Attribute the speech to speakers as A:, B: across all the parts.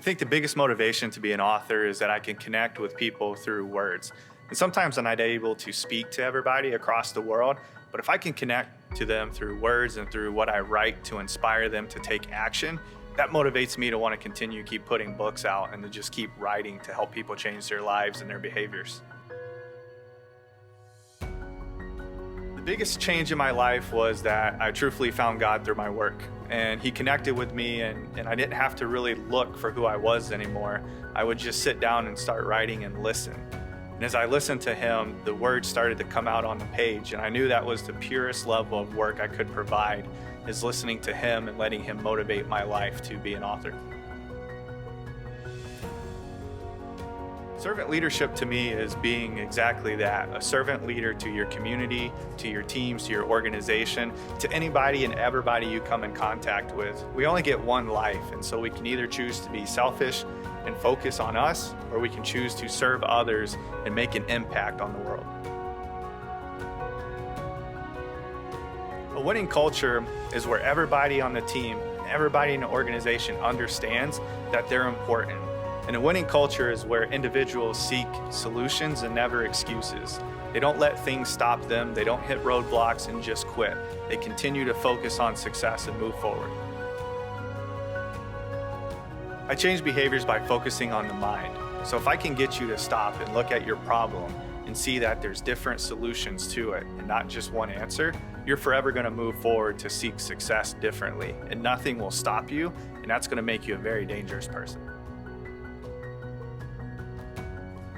A: I think the biggest motivation to be an author is that I can connect with people through words. And sometimes I'm not able to speak to everybody across the world, but if I can connect to them through words and through what I write to inspire them to take action, that motivates me to want to continue keep putting books out and to just keep writing to help people change their lives and their behaviors. The biggest change in my life was that I truthfully found God through my work, and He connected with me, and I didn't have to really look for who I was anymore. I would just sit down and start writing and listen. And as I listened to Him, the words started to come out on the page, and I knew that was the purest level of work I could provide, is listening to Him and letting Him motivate my life to be an author. Servant leadership to me is being exactly that, a servant leader to your community, to your teams, to your organization, to anybody and everybody you come in contact with. We only get one life, and so we can either choose to be selfish and focus on us, or we can choose to serve others and make an impact on the world. A winning culture is where everybody on the team, everybody in the organization understands that they're important. And a winning culture is where individuals seek solutions and never excuses. They don't let things stop them. They don't hit roadblocks and just quit. They continue to focus on success and move forward. I change behaviors by focusing on the mind. So if I can get you to stop and look at your problem and see that there's different solutions to it and not just one answer, you're forever going to move forward to seek success differently, and nothing will stop you, and that's going to make you a very dangerous person.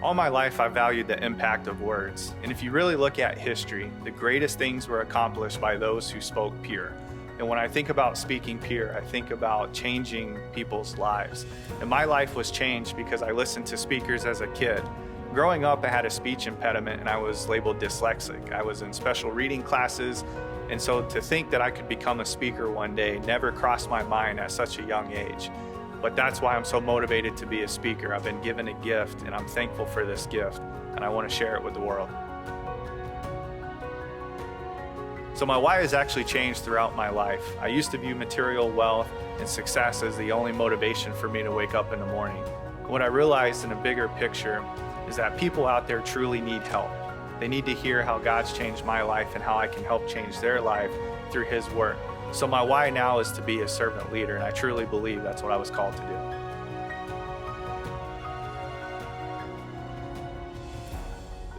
A: All my life, I valued the impact of words. And if you really look at history, the greatest things were accomplished by those who spoke pure. And when I think about speaking pure, I think about changing people's lives. And my life was changed because I listened to speakers as a kid. Growing up, I had a speech impediment and I was labeled dyslexic. I was in special reading classes. And so to think that I could become a speaker one day never crossed my mind at such a young age. But that's why I'm so motivated to be a speaker. I've been given a gift, and I'm thankful for this gift, and I want to share it with the world. So my why has actually changed throughout my life. I used to view material wealth and success as the only motivation for me to wake up in the morning. What I realized in a bigger picture is that people out there truly need help. They need to hear how God's changed my life and how I can help change their life through His work. So my why now is to be a servant leader, and I truly believe that's what I was called to do.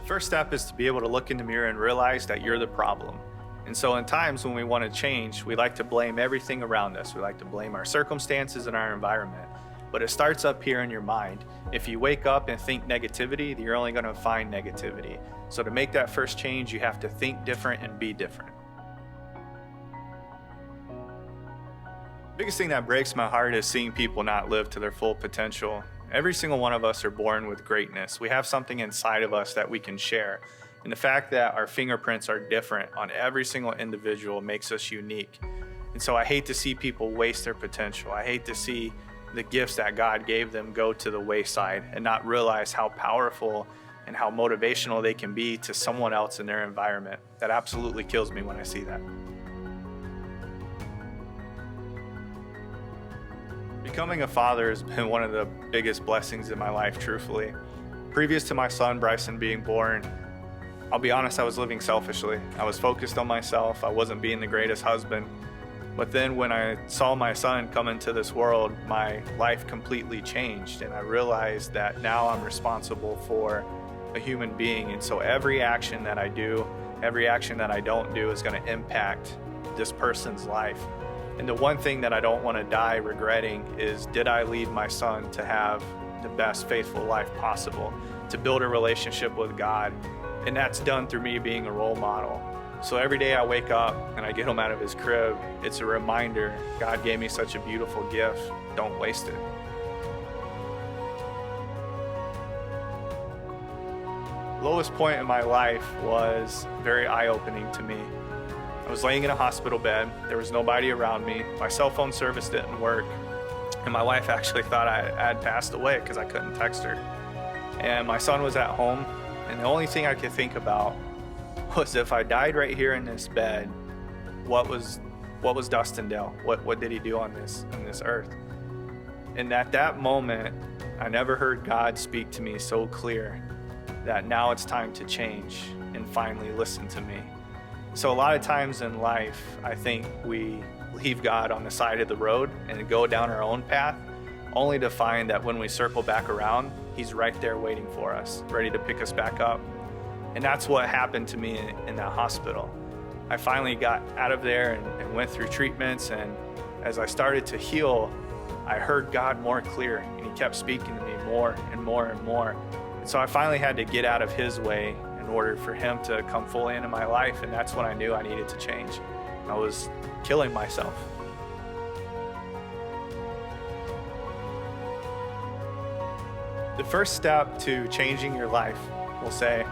A: The first step is to be able to look in the mirror and realize that you're the problem. And so in times when we want to change, we like to blame everything around us. We like to blame our circumstances and our environment. But it starts up here in your mind. If you wake up and think negativity, you're only going to find negativity. So to make that first change, you have to think different and be different. The biggest thing that breaks my heart is seeing people not live to their full potential. Every single one of us are born with greatness. We have something inside of us that we can share. And the fact that our fingerprints are different on every single individual makes us unique. And so I hate to see people waste their potential. I hate to see the gifts that God gave them go to the wayside and not realize how powerful and how motivational they can be to someone else in their environment. That absolutely kills me when I see that. Becoming a father has been one of the biggest blessings in my life, truthfully. Previous to my son, Bryson, being born, I'll be honest, I was living selfishly. I was focused on myself. I wasn't being the greatest husband. But then when I saw my son come into this world, my life completely changed. And I realized that now I'm responsible for a human being. And so every action that I do, every action that I don't do is going to impact this person's life. And the one thing that I don't want to die regretting is, did I lead my son to have the best faithful life possible, to build a relationship with God? And that's done through me being a role model. So every day I wake up and I get him out of his crib, it's a reminder, God gave me such a beautiful gift, don't waste it. The lowest point in my life was very eye-opening to me. I was laying in a hospital bed. There was nobody around me. My cell phone service didn't work. And my wife actually thought I had passed away because I couldn't text her. And my son was at home. And the only thing I could think about was, if I died right here in this bed, what was Dustin Dale? What did he do on this earth? And at that moment, I never heard God speak to me so clear that now it's time to change and finally listen to me. So a lot of times in life, I think we leave God on the side of the road and go down our own path, only to find that when we circle back around, he's right there waiting for us, ready to pick us back up. And that's what happened to me in that hospital. I finally got out of there and went through treatments, and as I started to heal, I heard God more clear, and he kept speaking to me more and more and more. And so I finally had to get out of his way in order for him to come fully into my life, and that's when I knew I needed to change. I was killing myself. The first step to changing your life, we'll say,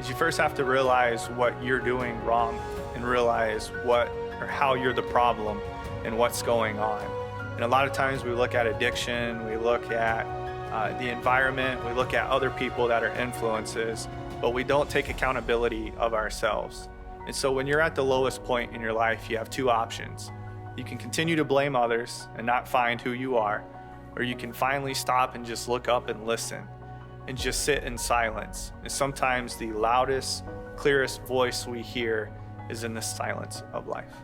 A: is you first have to realize what you're doing wrong and realize what or how you're the problem and what's going on. And a lot of times we look at addiction, we look at the environment, we look at other people that are influences, but we don't take accountability of ourselves. And so when you're at the lowest point in your life, you have two options. You can continue to blame others and not find who you are, or you can finally stop and just look up and listen and just sit in silence. And sometimes the loudest, clearest voice we hear is in the silence of life.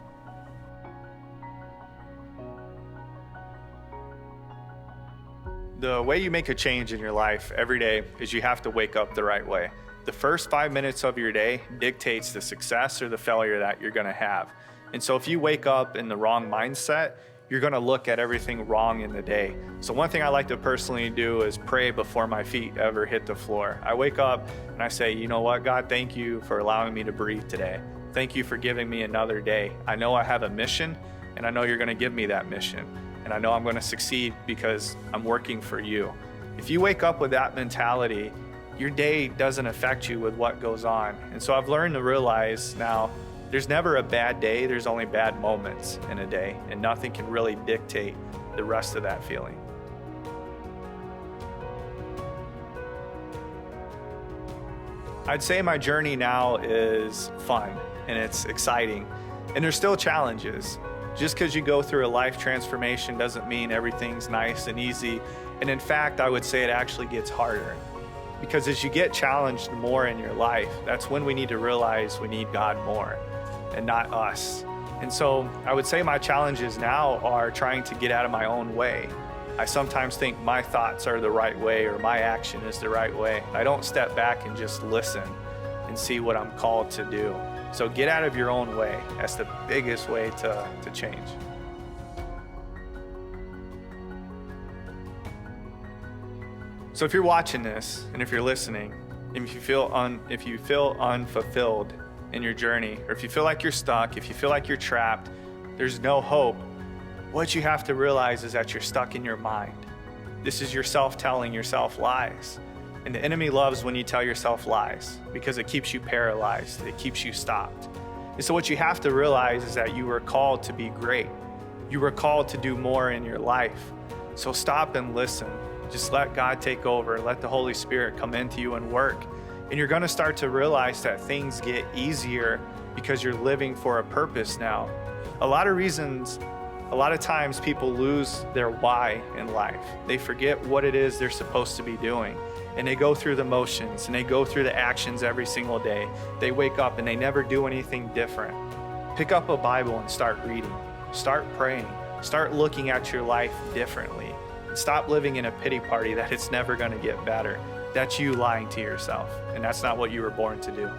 A: The way you make a change in your life every day is you have to wake up the right way. The first 5 minutes of your day dictates the success or the failure that you're gonna have. And so if you wake up in the wrong mindset, you're gonna look at everything wrong in the day. So one thing I like to personally do is pray before my feet ever hit the floor. I wake up and I say, you know what, God, thank you for allowing me to breathe today. Thank you for giving me another day. I know I have a mission, and I know you're gonna give me that mission. And I know I'm gonna succeed because I'm working for you. If you wake up with that mentality, your day doesn't affect you with what goes on. And so I've learned to realize now, there's never a bad day, there's only bad moments in a day, and nothing can really dictate the rest of that feeling. I'd say my journey now is fun and it's exciting, and there's still challenges. Just because you go through a life transformation doesn't mean everything's nice and easy. And in fact, I would say it actually gets harder. Because as you get challenged more in your life, that's when we need to realize we need God more and not us. And so I would say my challenges now are trying to get out of my own way. I sometimes think my thoughts are the right way or my action is the right way. I don't step back and just listen and see what I'm called to do. So get out of your own way. That's the biggest way to change. So if you're watching this and if you're listening, and if you feel unfulfilled in your journey, or if you feel like you're stuck, if you feel like you're trapped, there's no hope, what you have to realize is that you're stuck in your mind. This is yourself telling yourself lies. And the enemy loves when you tell yourself lies because it keeps you paralyzed, it keeps you stopped. And so what you have to realize is that you were called to be great. You were called to do more in your life. So stop and listen. Just let God take over. Let the Holy Spirit come into you and work. And you're gonna start to realize that things get easier because you're living for a purpose now. A lot of times people lose their why in life. They forget what it is they're supposed to be doing. And they go through the motions and they go through the actions every single day. They wake up and they never do anything different. Pick up a Bible and start reading. Start praying. Start looking at your life differently. Stop living in a pity party that it's never gonna get better. That's you lying to yourself, and that's not what you were born to do.